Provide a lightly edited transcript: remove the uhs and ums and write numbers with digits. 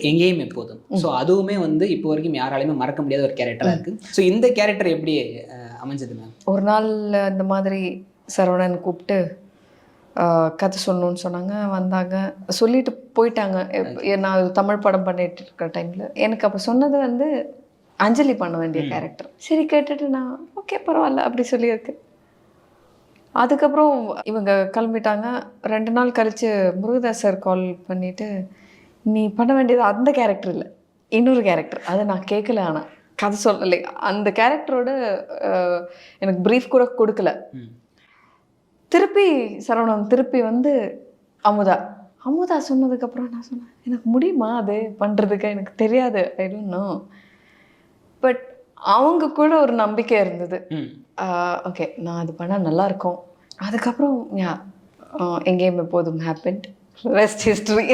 எங்கேயும் எப்போதும். ஸோ அதுவுமே வந்து இப்போ வரைக்கும் யாராலையுமே மறக்க முடியாத ஒரு கேரக்டராக இருக்குது. ஸோ இந்த கேரக்டர் எப்படி அமைஞ்சது மேம்? ஒரு நாள் இந்த மாதிரி சரவணன் கூப்பிட்டு கதை சொல்லணும்னு சொன்னாங்க. வந்தாங்க, சொல்லிட்டு போயிட்டாங்க. நான் தமிழ் படம் பண்ணிட்டு இருக்கிற டைமில் எனக்கு அப்போ சொன்னது வந்து அஞ்சலி பண்ண வேண்டிய கேரக்டர். சரி கேட்டுட்டு நான் ஓகே பரவாயில்ல அப்படி சொல்லியிருக்கேன். அதுக்கப்புறம் இவங்க கிளம்பிட்டாங்க. 2 நாள் கழித்து முருகதாஸ் சார் கால் பண்ணிவிட்டு, நீ பண்ண வேண்டியது அந்த கேரக்டர் இல்லை, இன்னொரு கேரக்டர். அதை நான் கேட்கல, ஆனால் கதை சொல்லலை. அந்த கேரக்டரோட எனக்கு ப்ரீஃப் கூட கொடுக்கல. திருப்பி சரவணன் திருப்பி வந்து அமுதா சொன்னதுக்கப்புறம் நான் சொன்னேன், எனக்கு முடியுமா அது பண்ணுறதுக்கு, எனக்கு தெரியாது, ஐ டோன்ட் நோ. பட் அவங்க கூட ஒரு நம்பிக்கை இருந்தது. ஓகே நான் அது பண்ணால் நல்லாயிருக்கும். அதுக்கப்புறம் எங்கேயும் எப்போதும் ஹேப்பன்ட், ரெஸ்ட் ஹிஸ்ட்ரி.